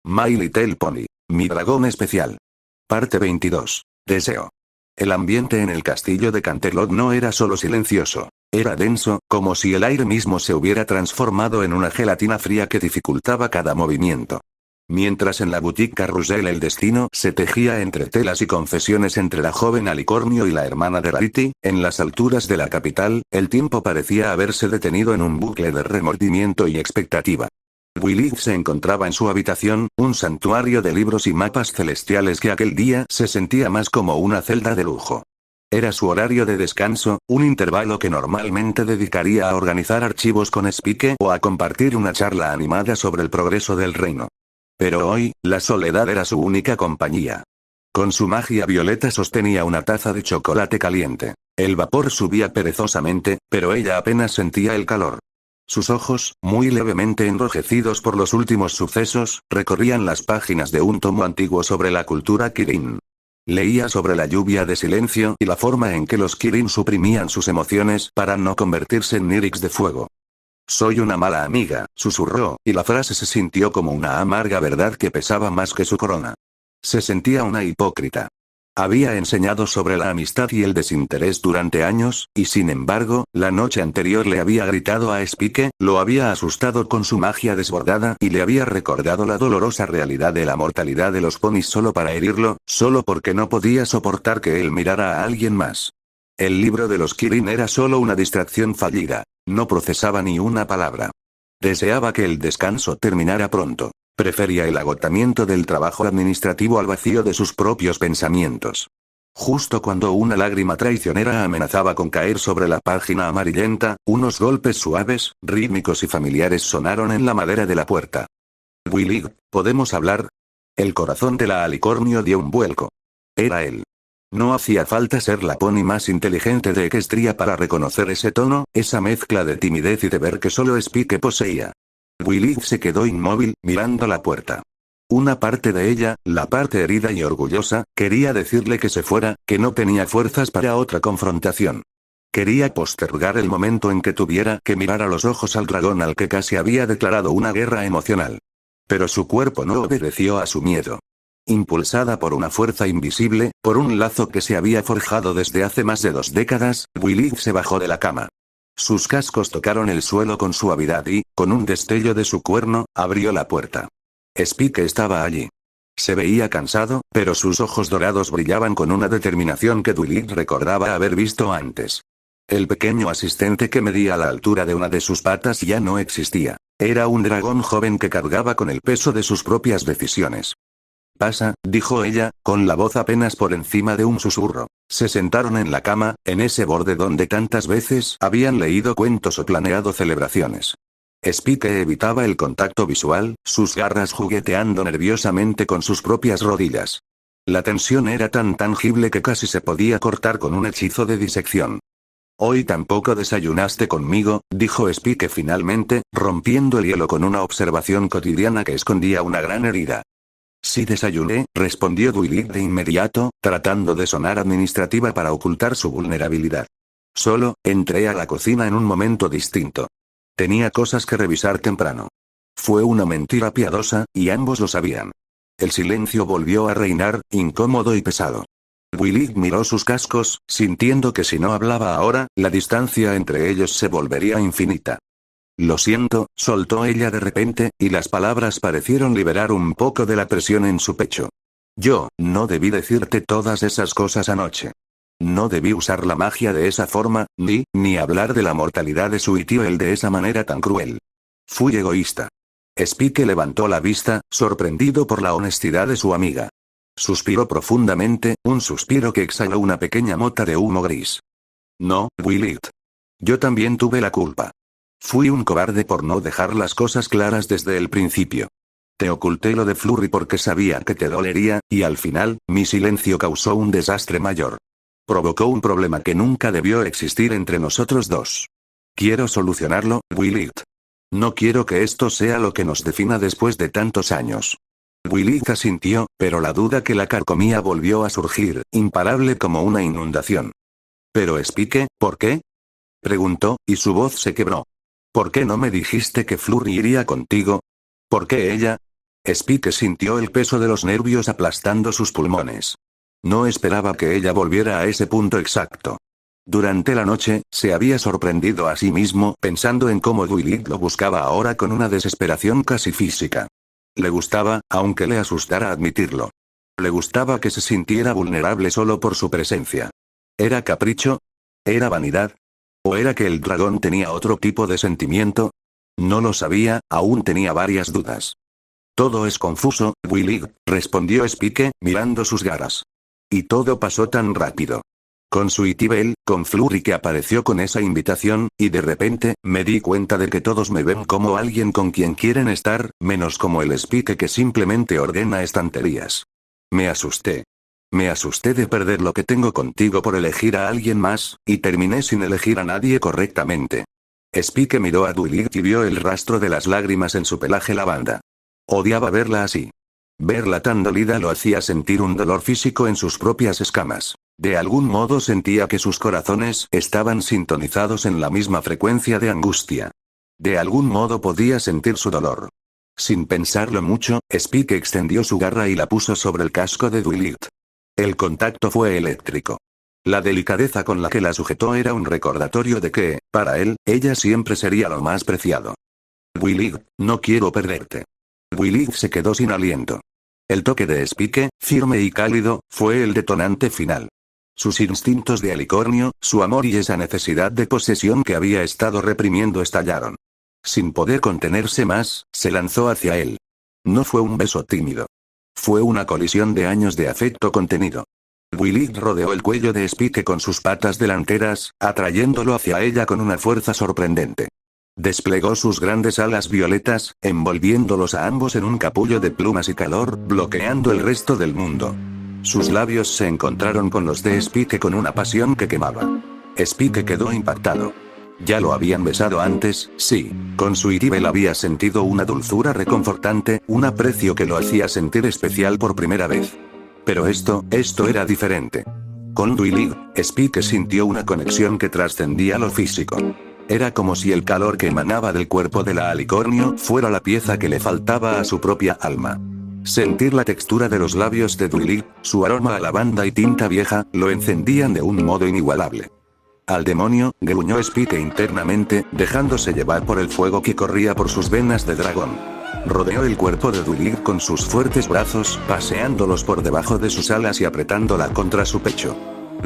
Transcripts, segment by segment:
My Little Pony. Mi dragón especial. Parte 22. Deseo. El ambiente en el castillo de Canterlot no era solo silencioso. Era denso, como si el aire mismo se hubiera transformado en una gelatina fría que dificultaba cada movimiento. Mientras en la boutique Carrousel el destino se tejía entre telas y confesiones entre la joven Alicornio y la hermana de Rarity, en las alturas de la capital, el tiempo parecía haberse detenido en un bucle de remordimiento y expectativa. Willith se encontraba en su habitación, un santuario de libros y mapas celestiales que aquel día se sentía más como una celda de lujo. Era su horario de descanso, un intervalo que normalmente dedicaría a organizar archivos con Spike o a compartir una charla animada sobre el progreso del reino. Pero hoy, la soledad era su única compañía. Con su magia violeta sostenía una taza de chocolate caliente. El vapor subía perezosamente, pero ella apenas sentía el calor. Sus ojos, muy levemente enrojecidos por los últimos sucesos, recorrían las páginas de un tomo antiguo sobre la cultura Kirin. Leía sobre la lluvia de silencio y la forma en que los Kirin suprimían sus emociones para no convertirse en Nirix de fuego. «Soy una mala amiga», susurró, y la frase se sintió como una amarga verdad que pesaba más que su corona. Se sentía una hipócrita. Había enseñado sobre la amistad y el desinterés durante años, y sin embargo, la noche anterior le había gritado a Spike, lo había asustado con su magia desbordada y le había recordado la dolorosa realidad de la mortalidad de los ponis solo para herirlo, solo porque no podía soportar que él mirara a alguien más. El libro de los Kirin era solo una distracción fallida. No procesaba ni una palabra. Deseaba que el descanso terminara pronto. Prefería el agotamiento del trabajo administrativo al vacío de sus propios pensamientos. Justo cuando una lágrima traicionera amenazaba con caer sobre la página amarillenta, unos golpes suaves, rítmicos y familiares sonaron en la madera de la puerta. «Willith, ¿podemos hablar?» El corazón de la Alicornio dio un vuelco. Era él. No hacía falta ser la pony más inteligente de Equestria para reconocer ese tono, esa mezcla de timidez y de ver que solo Spike poseía. Willith se quedó inmóvil, mirando la puerta. Una parte de ella, la parte herida y orgullosa, quería decirle que se fuera, que no tenía fuerzas para otra confrontación. Quería postergar el momento en que tuviera que mirar a los ojos al dragón al que casi había declarado una guerra emocional. Pero su cuerpo no obedeció a su miedo. Impulsada por una fuerza invisible, por un lazo que se había forjado desde hace más de 2 décadas, Willith se bajó de la cama. Sus cascos tocaron el suelo con suavidad y, con un destello de su cuerno, abrió la puerta. Spike estaba allí. Se veía cansado, pero sus ojos dorados brillaban con una determinación que Willith recordaba haber visto antes. El pequeño asistente que medía la altura de una de sus patas ya no existía. Era un dragón joven que cargaba con el peso de sus propias decisiones. «Pasa», dijo ella, con la voz apenas por encima de un susurro. Se sentaron en la cama, en ese borde donde tantas veces habían leído cuentos o planeado celebraciones. Spike evitaba el contacto visual, sus garras jugueteando nerviosamente con sus propias rodillas. La tensión era tan tangible que casi se podía cortar con un hechizo de disección. «Hoy tampoco desayunaste conmigo», dijo Spike finalmente, rompiendo el hielo con una observación cotidiana que escondía una gran herida. «Sí desayuné», respondió Willith de inmediato, tratando de sonar administrativa para ocultar su vulnerabilidad. «Solo, entré a la cocina en un momento distinto. Tenía cosas que revisar temprano». Fue una mentira piadosa, y ambos lo sabían. El silencio volvió a reinar, incómodo y pesado. Willith miró sus cascos, sintiendo que si no hablaba ahora, la distancia entre ellos se volvería infinita. «Lo siento», soltó ella de repente, y las palabras parecieron liberar un poco de la presión en su pecho. «Yo, no debí decirte todas esas cosas anoche. No debí usar la magia de esa forma, ni hablar de la mortalidad de Suitiel de esa manera tan cruel. Fui egoísta». Spike levantó la vista, sorprendido por la honestidad de su amiga. Suspiró profundamente, un suspiro que exhaló una pequeña mota de humo gris. «No, Willith. Yo también tuve la culpa. Fui un cobarde por no dejar las cosas claras desde el principio. Te oculté lo de Flurry porque sabía que te dolería, y al final, mi silencio causó un desastre mayor. Provocó un problema que nunca debió existir entre nosotros dos. Quiero solucionarlo, Willith. No quiero que esto sea lo que nos defina después de tantos años». Willith asintió, pero la duda que la carcomía volvió a surgir, imparable como una inundación. «Pero Spike, ¿por qué?», preguntó, y su voz se quebró. «¿Por qué no me dijiste que Flurry iría contigo? ¿Por qué ella? Spike sintió el peso de los nervios aplastando sus pulmones. No esperaba que ella volviera a ese punto exacto. Durante la noche, se había sorprendido a sí mismo pensando en cómo Dwight lo buscaba ahora con una desesperación casi física. Le gustaba, aunque le asustara admitirlo. Le gustaba que se sintiera vulnerable solo por su presencia. ¿Era capricho? ¿Era vanidad? ¿O era que el dragón tenía otro tipo de sentimiento? No lo sabía, aún tenía varias dudas. Todo es confuso, Willy, respondió Spike, mirando sus garras. Y todo pasó tan rápido. Con Sweetie Belle, con Flurry que apareció con esa invitación, y de repente, me di cuenta de que todos me ven como alguien con quien quieren estar, menos como el Spike que simplemente ordena estanterías. Me asusté. Me asusté de perder lo que tengo contigo por elegir a alguien más, y terminé sin elegir a nadie correctamente. Spike miró a Dwight y vio el rastro de las lágrimas en su pelaje lavanda. Odiaba verla así. Verla tan dolida lo hacía sentir un dolor físico en sus propias escamas. De algún modo sentía que sus corazones estaban sintonizados en la misma frecuencia de angustia. De algún modo podía sentir su dolor. Sin pensarlo mucho, Spike extendió su garra y la puso sobre el casco de Dwight. El contacto fue eléctrico. La delicadeza con la que la sujetó era un recordatorio de que, para él, ella siempre sería lo más preciado. Willy, no quiero perderte. Willy se quedó sin aliento. El toque de Spike, firme y cálido, fue el detonante final. Sus instintos de alicornio, su amor y esa necesidad de posesión que había estado reprimiendo estallaron. Sin poder contenerse más, se lanzó hacia él. No fue un beso tímido. Fue una colisión de años de afecto contenido. Willy rodeó el cuello de Spike con sus patas delanteras, atrayéndolo hacia ella con una fuerza sorprendente. Desplegó sus grandes alas violetas, envolviéndolos a ambos en un capullo de plumas y calor, bloqueando el resto del mundo. Sus labios se encontraron con los de Spike con una pasión que quemaba. Spike quedó impactado. Ya lo habían besado antes, sí, con Sweetie Belle había sentido una dulzura reconfortante, un aprecio que lo hacía sentir especial por primera vez. Pero esto era diferente. Con Dwight, Spike sintió una conexión que trascendía lo físico. Era como si el calor que emanaba del cuerpo de la alicornio fuera la pieza que le faltaba a su propia alma. Sentir la textura de los labios de Dwight, su aroma a lavanda y tinta vieja, lo encendían de un modo inigualable. Al demonio, gruñó Spike internamente, dejándose llevar por el fuego que corría por sus venas de dragón. Rodeó el cuerpo de Dwight con sus fuertes brazos, paseándolos por debajo de sus alas y apretándola contra su pecho.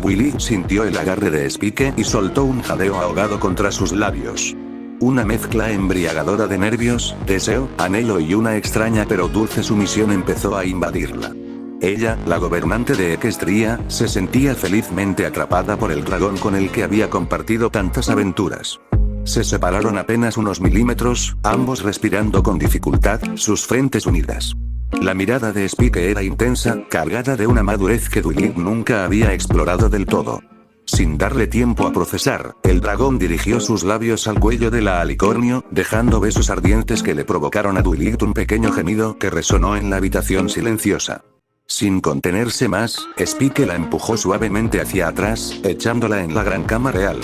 Willy sintió el agarre de Spike y soltó un jadeo ahogado contra sus labios. Una mezcla embriagadora de nervios, deseo, anhelo y una extraña pero dulce sumisión empezó a invadirla. Ella, la gobernante de Equestria, se sentía felizmente atrapada por el dragón con el que había compartido tantas aventuras. Se separaron apenas unos milímetros, ambos respirando con dificultad, sus frentes unidas. La mirada de Spike era intensa, cargada de una madurez que Dwight nunca había explorado del todo. Sin darle tiempo a procesar, el dragón dirigió sus labios al cuello de la alicornio, dejando besos ardientes que le provocaron a Dwight un pequeño gemido que resonó en la habitación silenciosa. Sin contenerse más, Spike la empujó suavemente hacia atrás, echándola en la gran cama real.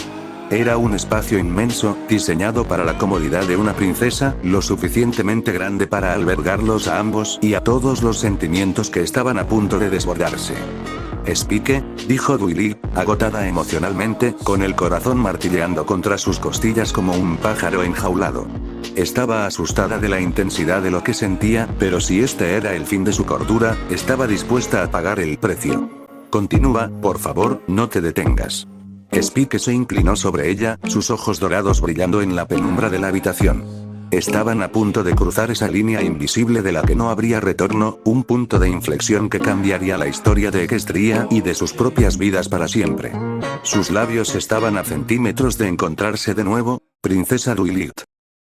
Era un espacio inmenso, diseñado para la comodidad de una princesa, lo suficientemente grande para albergarlos a ambos y a todos los sentimientos que estaban a punto de desbordarse. Spike, dijo Dwight, agotada emocionalmente, con el corazón martilleando contra sus costillas como un pájaro enjaulado. Estaba asustada de la intensidad de lo que sentía, pero si este era el fin de su cordura, estaba dispuesta a pagar el precio. Continúa, por favor, no te detengas. Spike se inclinó sobre ella, sus ojos dorados brillando en la penumbra de la habitación. Estaban a punto de cruzar esa línea invisible de la que no habría retorno, un punto de inflexión que cambiaría la historia de Equestria y de sus propias vidas para siempre. Sus labios estaban a centímetros de encontrarse de nuevo, princesa Dwight.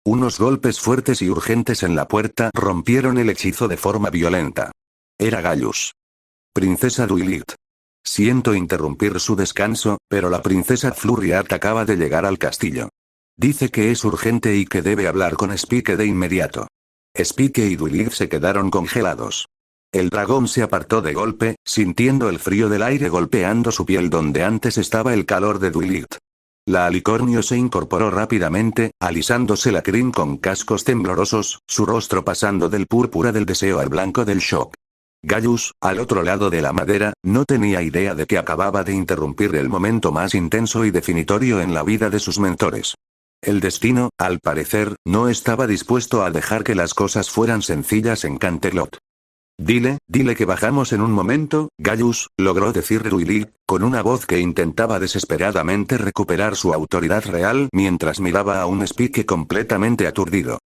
Unos golpes fuertes y urgentes en la puerta rompieron el hechizo de forma violenta. Era Gallus. Princesa Dwight. Siento interrumpir su descanso, pero la princesa Flurriat acaba de llegar al castillo. Dice que es urgente y que debe hablar con Spike de inmediato. Spike y Dwight se quedaron congelados. El dragón se apartó de golpe, sintiendo el frío del aire golpeando su piel donde antes estaba el calor de Dwight. La alicornio se incorporó rápidamente, alisándose la crin con cascos temblorosos, su rostro pasando del púrpura del deseo al blanco del shock. Gaius, al otro lado de la madera, no tenía idea de que acababa de interrumpir el momento más intenso y definitorio en la vida de sus mentores. El destino, al parecer, no estaba dispuesto a dejar que las cosas fueran sencillas en Canterlot. Dile que bajamos en un momento, Gaius, logró decir Ruyli, con una voz que intentaba desesperadamente recuperar su autoridad real mientras miraba a un Spike completamente aturdido.